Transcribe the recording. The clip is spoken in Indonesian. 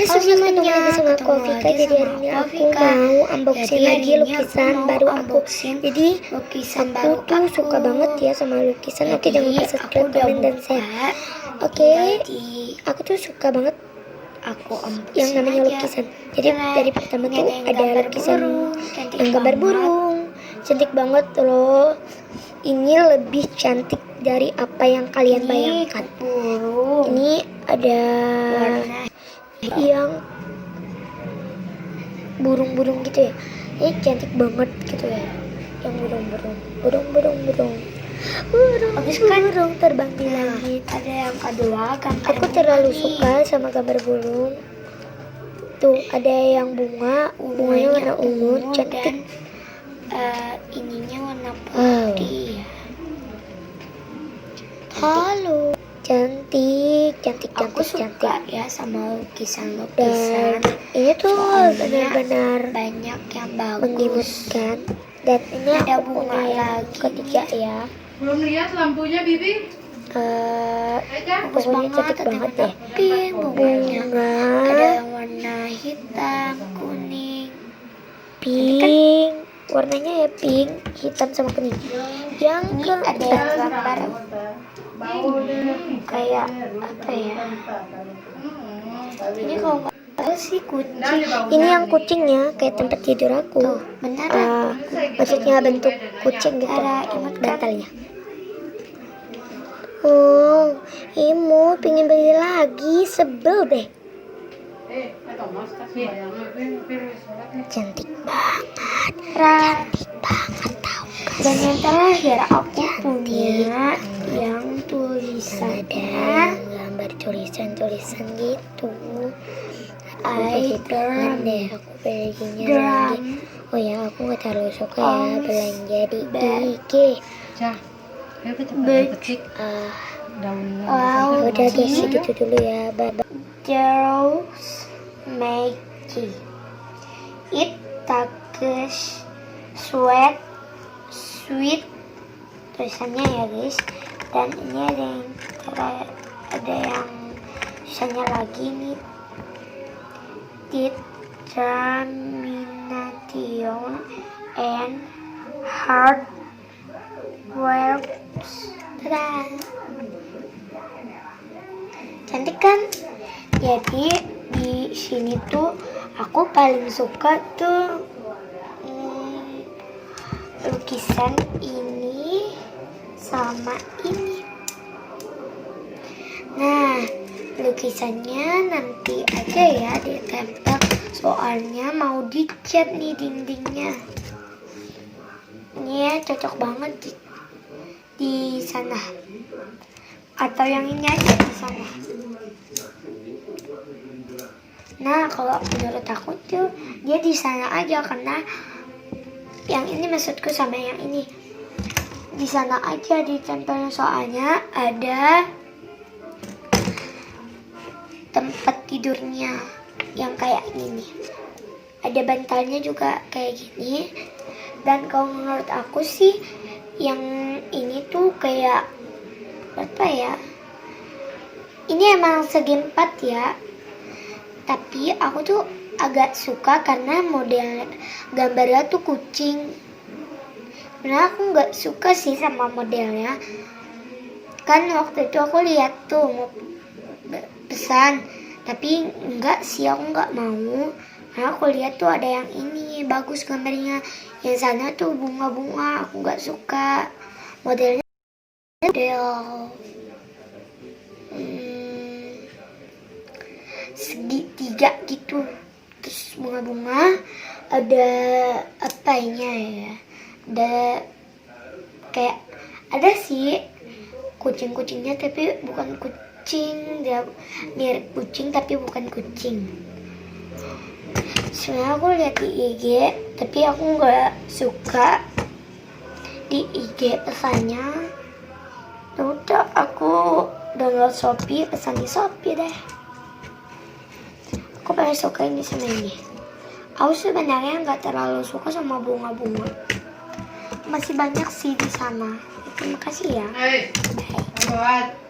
semuanya, ketemu lagi sama aku Vika. Jadi hari ini lukisan baru aku. Jadi aku tuh suka banget ya sama lukisan. Oke, jangan lupa subscribe, komen, dan share. Oke, aku tuh suka banget yang namanya lukisan. Jadi dari pertama tuh ada lukisan yang gambar burung, cantik banget loh. Ini lebih cantik dari apa yang kalian bayangkan. Ini ada yang burung-burung gitu ya. Ini cantik banget gitu ya. Yang burung terbang di langit. Ada yang kedua, Aku terlalu suka sama gambar burung. Tuh ada yang bunganya warna ungu, cantik. Ininya warna putih ya. Halo, cantik. Aku suka ya sama lukisan. Dan ini tuh benar-benar banyak yang bagus. mengimutkan. Dan ini ada aku bunga punya yang lagi ketiga ya. Belum lihat lampunya, Bibi? Pokoknya cantik banget deh. Pink bunganya. Bunga Ada yang warna hitam, kuning. pink, warnanya ya pink, hitam sama kuning. Yang Ini ada yang gambar kayak apa ya? Ini kalau nggak salah sih kucing. Ini yang kucingnya kayak tempat tidur aku. Tuh, beneran. Maksudnya bentuk kucing gitu. Ada imut kan? bantalnya. Oh, Imu pingin beli lagi, sebel deh. Cantik banget tau gak Dan sih? yang terakhir aku punya yang tulisannya Gambar tulisan gitu. I Jangan deh, aku belinya drum lagi. Oh ya, aku gak terlalu suka ya belanja di IG. Wow, Udah deh, segitu dulu ya. Bye. Girls Makey. It takes sweet tulisannya ya guys. Dan ini ada yang tulisannya lagi nih. Determination and hard works. Tada. Cantik kan? Jadi di sini tuh aku paling suka tuh lukisan ini sama ini. Nah, lukisannya nanti aja ya ditempel, soalnya mau dicat nih dindingnya. Ini ya cocok banget di sana. Atau yang ini aja di sana. Nah, kalau menurut aku tuh dia di sana aja, karena yang ini maksudku sama yang ini di sana aja ditempel, soalnya ada tempat tidurnya yang kayak gini. Ada bantalnya juga kayak gini. Dan kalau menurut aku sih yang ini tuh kayak apa ya? Ini emang segi 4 ya. Tapi aku tuh agak suka karena model gambarnya tuh kucing. Karena aku nggak suka sih sama modelnya. Kan waktu itu aku lihat tuh mau pesan, tapi enggak sih, aku nggak mau. Karena aku lihat tuh ada yang ini bagus gambarnya. Yang sana tuh bunga-bunga, aku nggak suka modelnya. Model segitiga gitu, terus bunga-bunga, ada apanya ya, ada sih kucing-kucingnya, tapi bukan kucing, dia mirip kucing tapi bukan kucing. Sebenarnya aku lihat di IG, tapi aku nggak suka di IG pesannya. Udah aku download Shopee, pesan di Shopee deh. Aku paling suka ini sama ini. Aku sebenarnya nggak terlalu suka sama bunga-bunga. Masih banyak sih di sana. Terima kasih ya. Buat